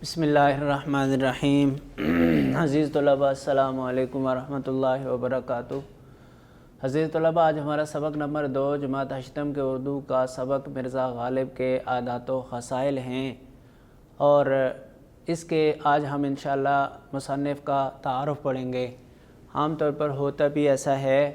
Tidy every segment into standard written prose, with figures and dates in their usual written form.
بسم اللہ الرحمن الرحیم۔ عزیز طلباء السلام علیکم ورحمۃ اللہ وبرکاتہ۔ عزیز طلباء، آج ہمارا سبق نمبر 2 جماعت ہشتم کے اردو کا سبق مرزا غالب کے عادات و خصائل ہیں، اور اس کے آج ہم انشاءاللہ مصنف کا تعارف پڑھیں گے۔ عام طور پر ہوتا بھی ایسا ہے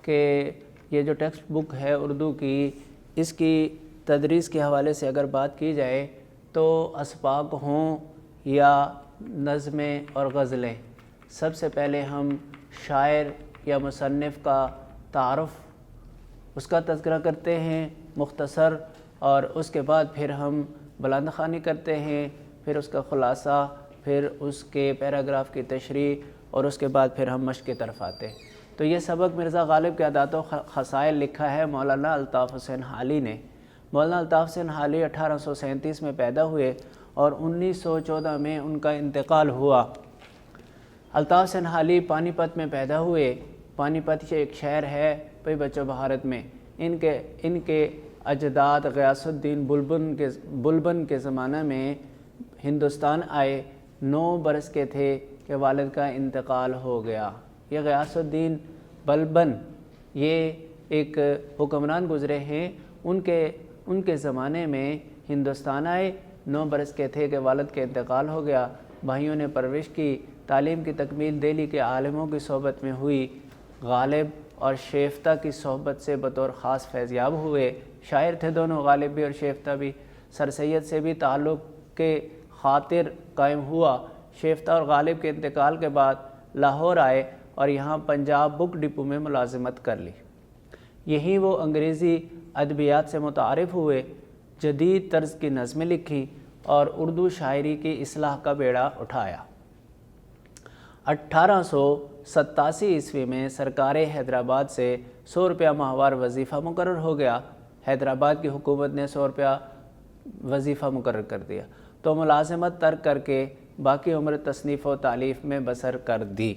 کہ یہ جو ٹیکسٹ بک ہے اردو کی، اس کی تدریس کے حوالے سے اگر بات کی جائے تو اسباق ہوں یا نظمیں اور غزلیں، سب سے پہلے ہم شاعر یا مصنف کا تعارف، اس کا تذکرہ کرتے ہیں مختصر، اور اس کے بعد پھر ہم بلند خوانی کرتے ہیں، پھر اس کا خلاصہ، پھر اس کے پیراگراف کی تشریح، اور اس کے بعد پھر ہم مشق کی طرف آتے ہیں۔ تو یہ سبق مرزا غالب کے عادات و خصائل لکھا ہے مولانا الطاف حسین حالی نے۔ مولانا الطاف حسین حالی 1837 میں پیدا ہوئے اور 1914 میں ان کا انتقال ہوا۔ الطاف حسین حالی پانی پت میں پیدا ہوئے۔ پانی پت یہ ایک شہر ہے بھائی بچوں بھارت میں۔ ان کے اجداد غیاث الدین بلبن کے زمانہ میں ہندوستان آئے، 9 برس کے تھے کہ والد کا انتقال ہو گیا۔ یہ غیاث الدین بلبن یہ ایک حکمران گزرے ہیں، ان کے زمانے میں ہندوستان آئے، 9 برس کے تھے کہ والد کے انتقال ہو گیا۔ بھائیوں نے پرورش کی، تعلیم کی تکمیل دہلی کے عالموں کی صحبت میں ہوئی۔ غالب اور شیفتہ کی صحبت سے بطور خاص فیضیاب ہوئے۔ شاعر تھے دونوں، غالب بھی اور شیفتہ بھی۔ سر سید سے بھی تعلق کے خاطر قائم ہوا۔ شیفتہ اور غالب کے انتقال کے بعد لاہور آئے اور یہاں پنجاب بک ڈپو میں ملازمت کر لی۔ یہیں وہ انگریزی ادبیات سے متعارف ہوئے، جدید طرز کی نظمیں لکھی اور اردو شاعری کی اصلاح کا بیڑا اٹھایا۔ 1887 عیسوی میں سرکار حیدرآباد سے 100 روپیہ ماہوار وظیفہ مقرر ہو گیا۔ حیدرآباد کی حکومت نے 100 روپیہ وظیفہ مقرر کر دیا تو ملازمت ترک کر کے باقی عمر تصنیف و تالیف میں بسر کر دی۔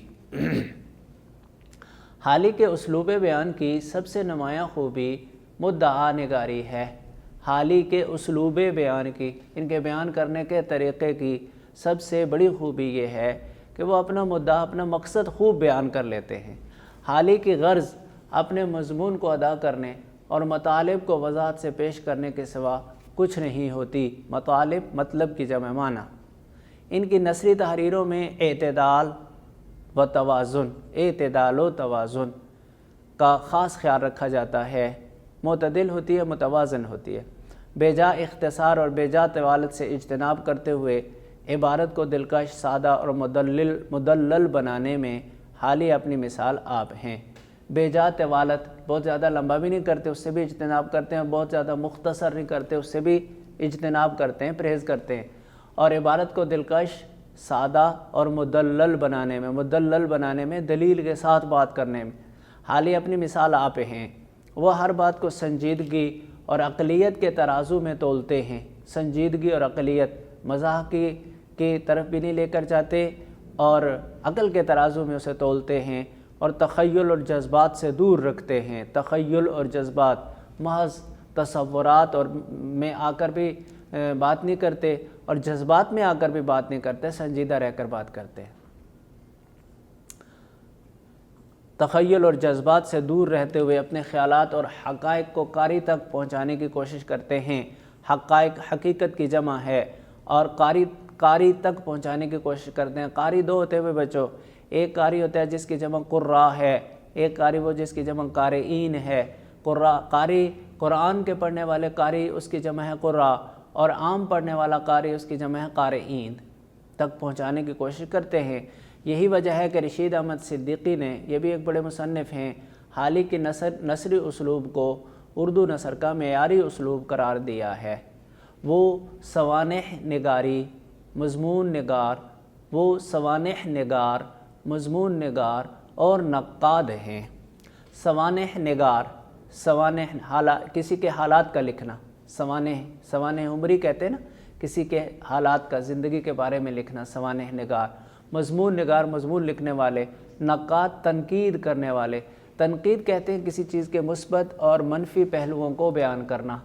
حالی کے اسلوب بیان کی سب سے نمایاں خوبی مدعا نگاری ہے۔ حالی کے اسلوب بیان کی، ان کے بیان کرنے کے طریقے کی سب سے بڑی خوبی یہ ہے کہ وہ اپنا مدعا، اپنا مقصد خوب بیان کر لیتے ہیں۔ حالی کی غرض اپنے مضمون کو ادا کرنے اور مطالب کو وضاحت سے پیش کرنے کے سوا کچھ نہیں ہوتی۔ مطالب مطلب کی جمع معنی۔ ان کی نثری تحریروں میں اعتدال و توازن کا خاص خیال رکھا جاتا ہے۔ معتدل ہوتی ہے، متوازن ہوتی ہے۔ بے جا اختصار اور بے جا طوالت سے اجتناب کرتے ہوئے عبارت کو دلکش، سادہ اور مدلل بنانے میں حالی اپنی مثال آپ ہیں۔ بے جا طوالت، بہت زیادہ لمبا بھی نہیں کرتے، اس سے بھی اجتناب کرتے ہیں، بہت زیادہ مختصر نہیں کرتے، اس سے بھی اجتناب کرتے ہیں، پرہیز کرتے ہیں، اور عبارت کو دلکش، سادہ اور مدلل بنانے میں دلیل کے ساتھ بات کرنے میں حالی اپنی مثال آپ ہیں۔ وہ ہر بات کو سنجیدگی اور عقلیت کے ترازو میں تولتے ہیں۔ سنجیدگی اور عقلیت، مزاح کی طرف بھی نہیں لے کر جاتے اور عقل کے ترازو میں اسے تولتے ہیں، اور تخیل اور جذبات سے دور رکھتے ہیں۔ تخیل اور جذبات، محض تصورات اور میں آ کر بھی بات نہیں کرتے اور جذبات میں آ کر بھی بات نہیں کرتے، سنجیدہ رہ کر بات کرتے ہیں۔ تخیل اور جذبات سے دور رہتے ہوئے اپنے خیالات اور حقائق کو قاری تک پہنچانے کی کوشش کرتے ہیں۔ حقائق حقیقت کی جمع ہے، اور قاری تک پہنچانے کی کوشش کرتے ہیں۔ قاری 2 ہوتے ہوئے بچوں، ایک قاری ہوتا ہے جس کی جمع قراء ہے، ایک قاری وہ جس کی جمع قارئین ہے۔ قاری قرآن کے پڑھنے والے قاری، اس کی جمع ہے قراء، اور عام پڑھنے والا قاری اس کی جمع ہے قارئین، تک پہنچانے کی کوشش کرتے ہیں۔ یہی وجہ ہے کہ رشید احمد صدیقی نے، یہ بھی ایک بڑے مصنف ہیں، حالی کی نثری اسلوب کو اردو نثر کا معیاری اسلوب قرار دیا ہے۔ وہ سوانح نگار، مضمون نگار اور نقاد ہیں۔ سوانح نگار، کسی کے حالات کا لکھنا، سوانح عمری کہتے ہیں نا، کسی کے حالات کا، زندگی کے بارے میں لکھنا، سوانح نگار۔ مضمون نگار، مضمون لکھنے والے۔ نقاد، تنقید کرنے والے۔ تنقید کہتے ہیں کسی چیز کے مثبت اور منفی پہلوؤں کو بیان کرنا،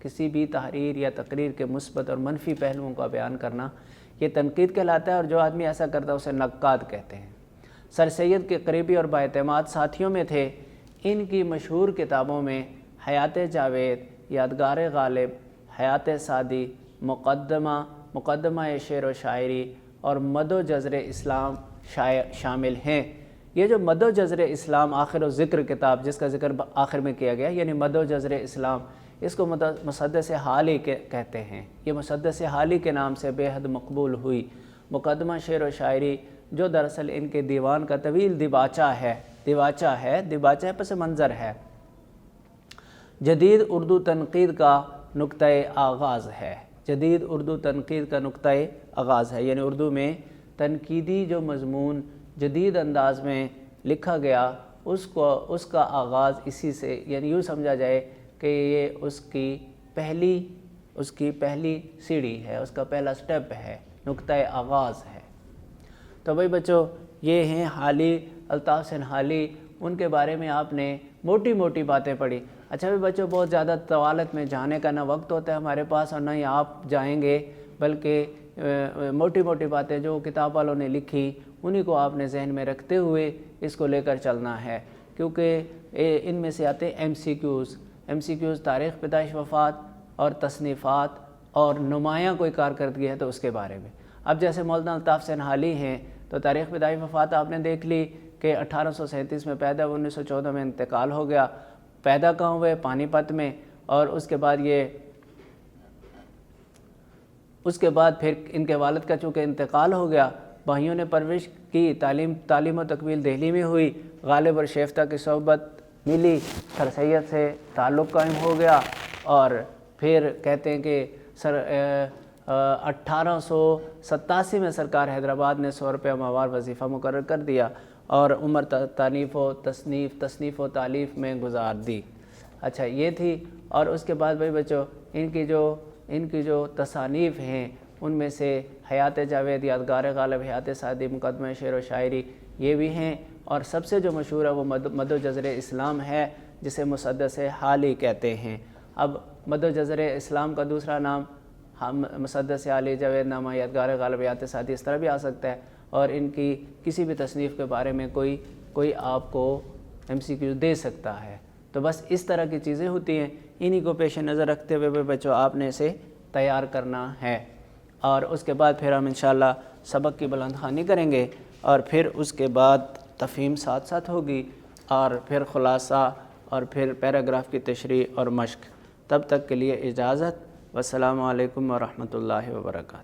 کسی بھی تحریر یا تقریر کے مثبت اور منفی پہلوؤں کا بیان کرنا یہ تنقید کہلاتا ہے، اور جو آدمی ایسا کرتا ہے اسے نقاد کہتے ہیں۔ سر سید کے قریبی اور بااعتماد ساتھیوں میں تھے۔ ان کی مشہور کتابوں میں حیات جاوید، یادگار غالب، حیات سعدی، مقدمہ شعر و شاعری اور مد و جزر اسلام شامل ہیں۔ یہ جو مد و جزر اسلام آخر و ذکر کتاب جس کا ذکر آخر میں کیا گیا، یعنی مد و جزر اسلام، اس کو مسدس حالی کہتے ہیں۔ یہ مسدس حالی کے نام سے بے حد مقبول ہوئی۔ مقدمہ شعر و شاعری جو دراصل ان کے دیوان کا طویل دیباچہ پس منظر ہے، جدید اردو تنقید کا نقطۂ آغاز ہے۔ جدید اردو تنقید کا نقطۂ آغاز ہے، یعنی اردو میں تنقیدی جو مضمون جدید انداز میں لکھا گیا اس کا آغاز اسی سے، یعنی یوں سمجھا جائے کہ یہ اس کی پہلی سیڑھی ہے، اس کا پہلا سٹیپ ہے، نقطۂ آغاز ہے۔ تو بھائی بچوں، یہ ہیں حالی، الطاف حسین حالی، ان کے بارے میں آپ نے موٹی موٹی باتیں پڑھی۔ اچھا بھی بچوں، بہت زیادہ طوالت میں جانے کا نہ وقت ہوتا ہے ہمارے پاس اور نہ ہی آپ جائیں گے، بلکہ موٹی موٹی باتیں جو کتاب والوں نے لکھی انہی کو آپ نے ذہن میں رکھتے ہوئے اس کو لے کر چلنا ہے، کیونکہ ان میں سے آتے ایم سی کیوز تاریخ پیدائش وفات اور تصنیفات اور نمایاں کوئی کارکردگی ہے تو اس کے بارے میں۔ اب جیسے مولانا الطاف حسین حالی ہیں تو تاریخ پیدائش وفات آپ نے دیکھ لی کہ 1837 میں پیدا، 1914 میں انتقال ہو گیا۔ پیدا کہاں ہوئے؟ پانی پت میں، اور اس کے بعد پھر ان کے والد کا چونکہ انتقال ہو گیا، بھائیوں نے پرورش کی، تعلیم و تکمیل دہلی میں ہوئی، غالب اور شیفتہ کی صحبت ملی، سر سید سے تعلق قائم ہو گیا، اور پھر کہتے ہیں کہ 1887 میں سرکار حیدرآباد نے 100 روپیہ ماہوار وظیفہ مقرر کر دیا اور عمر تصنیف و تالیف میں گزار دی۔ اچھا یہ تھی، اور اس کے بعد بھائی بچوں ان کی جو تصانیف ہیں ان میں سے حیات جاوید، یادگار غالب، حیات سعدی، مقدمہ شعر و شاعری یہ بھی ہیں، اور سب سے جو مشہور ہے وہ مد و جزر اسلام ہے جسے مسدس حالی کہتے ہیں۔ اب مد و جزر اسلام کا دوسرا نام مسدس حالی، جاوید نامہ، یادگار غالب، حیات سعدی اس طرح بھی آ سکتا ہے، اور ان کی کسی بھی تصنیف کے بارے میں کوئی آپ کو MCQ دے سکتا ہے۔ تو بس اس طرح کی چیزیں ہوتی ہیں، انہی کو پیش نظر رکھتے ہوئے بچوں آپ نے اسے تیار کرنا ہے، اور اس کے بعد پھر ہم انشاءاللہ سبق کی بلند خوانی کریں گے، اور پھر اس کے بعد تفہیم ساتھ ساتھ ہوگی، اور پھر خلاصہ، اور پھر پیراگراف کی تشریح اور مشق۔ تب تک کے لیے اجازت، والسلام علیکم ورحمۃ اللہ وبرکاتہ۔